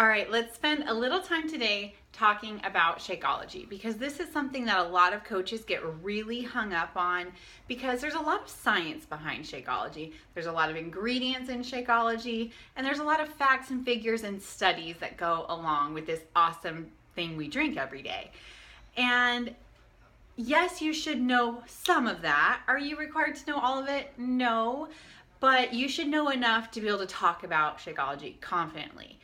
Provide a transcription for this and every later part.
All right, let's spend a little time today talking about Shakeology, because this is something that a lot of coaches get really hung up on because there's a lot of science behind Shakeology. There's a lot of ingredients in Shakeology, and there's a lot of facts and figures and studies that go along with this awesome thing we drink every day. And yes, you should know some of that. Are you required to know all of it? No, but you should know enough to be able to talk about Shakeology confidently.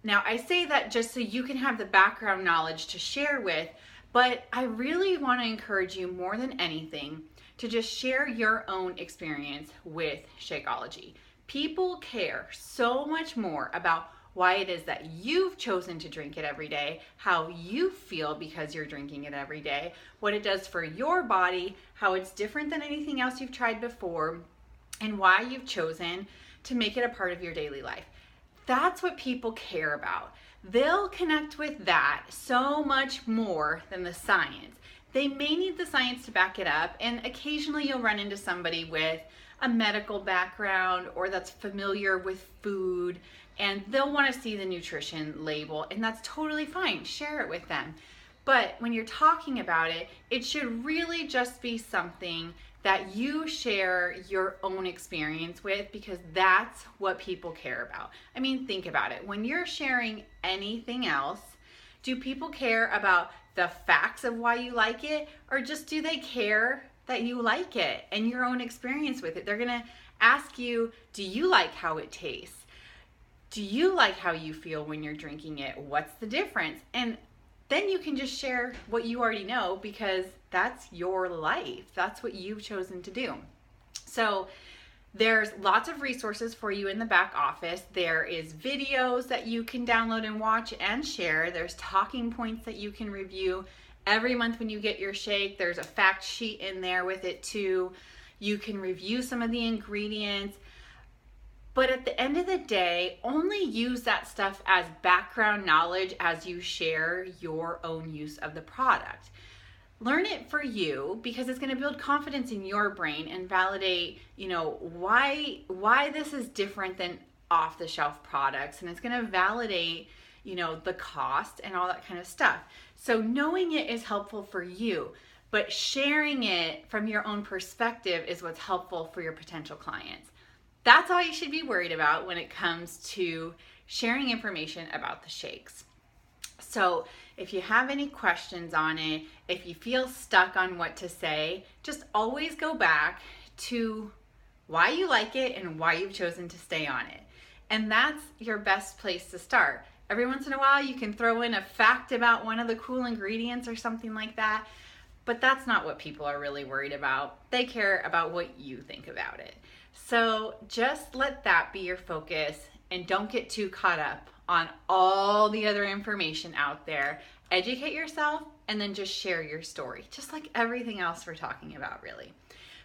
Now, I say that just so you can have the background knowledge to share with, but I really want to encourage you more than anything to just share your own experience with Shakeology. People care so much more about why it is that you've chosen to drink it every day, how you feel because you're drinking it every day, what it does for your body, how it's different than anything else you've tried before, and why you've chosen to make it a part of your daily life. That's what people care about. They'll connect with that so much more than the science. They may need the science to back it up, and occasionally you'll run into somebody with a medical background or that's familiar with food, and they'll want to see the nutrition label, and that's totally fine. Share it with them. But when you're talking about it, it should really just be something that you share your own experience with, because that's what people care about. I mean, think about it. When you're sharing anything else, do people care about the facts of why you like it, or just do they care that you like it and your own experience with it? They're gonna ask you, do you like how it tastes? Do you like how you feel when you're drinking it? What's the difference? And then you can just share what you already know, because that's your life. That's what you've chosen to do. So there's lots of resources for you in the back office. There is videos that you can download and watch and share. There's talking points that you can review every month when you get your shake. There's a fact sheet in there with it too. You can review some of the ingredients. But at the end of the day, only use that stuff as background knowledge as you share your own use of the product. Learn it for you, because it's going to build confidence in your brain and validate, why this is different than off-the-shelf products, and it's going to validate, the cost and all that kind of stuff. So knowing it is helpful for you, but sharing it from your own perspective is what's helpful for your potential clients. That's all you should be worried about when it comes to sharing information about the shakes. So if you have any questions on it, if you feel stuck on what to say, just always go back to why you like it and why you've chosen to stay on it. And that's your best place to start. Every once in a while, you can throw in a fact about one of the cool ingredients or something like that, but that's not what people are really worried about. They care about what you think about it. So just let that be your focus, and don't get too caught up on all the other information out there. Educate yourself, and then just share your story, just like everything else we're talking about, really.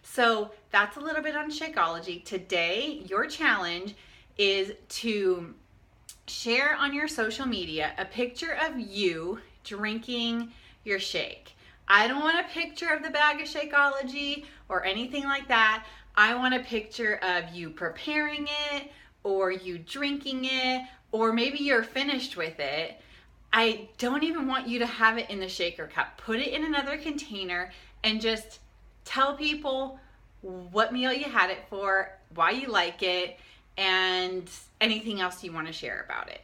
So that's a little bit on Shakeology. Today, your challenge is to share on your social media a picture of you drinking your shake. I don't want a picture of the bag of Shakeology or anything like that. I want a picture of you preparing it, or you drinking it, or maybe you're finished with it. I don't even want you to have it in the shaker cup. Put it in another container and just tell people what meal you had it for, why you like it, and anything else you want to share about it.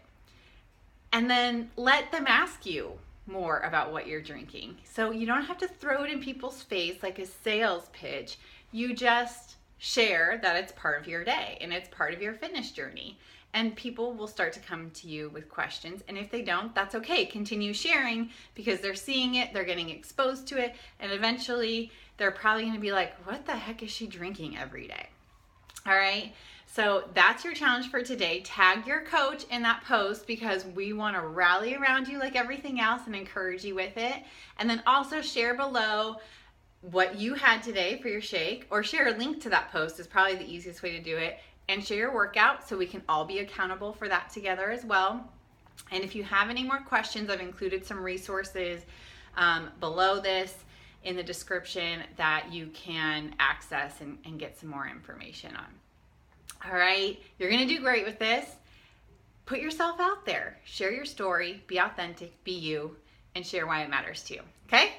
And then let them ask you more about what you're drinking. So you don't have to throw it in people's face like a sales pitch. You just share that it's part of your day and it's part of your fitness journey. And people will start to come to you with questions. And if they don't, that's okay. Continue sharing, because they're seeing it, they're getting exposed to it, and eventually they're probably going to be like, what the heck is she drinking every day? All right. So that's your challenge for today. Tag your coach in that post, because we want to rally around you like everything else and encourage you with it. And then also share below what you had today for your shake, or share a link to that post is probably the easiest way to do it, and share your workout so we can all be accountable for that together as well. And if you have any more questions, I've included some resources below this in the description that you can access and get some more information on. All right, you're gonna do great with this. put yourself out there. Share your story, be authentic, be you, and share why it matters to you. Okay?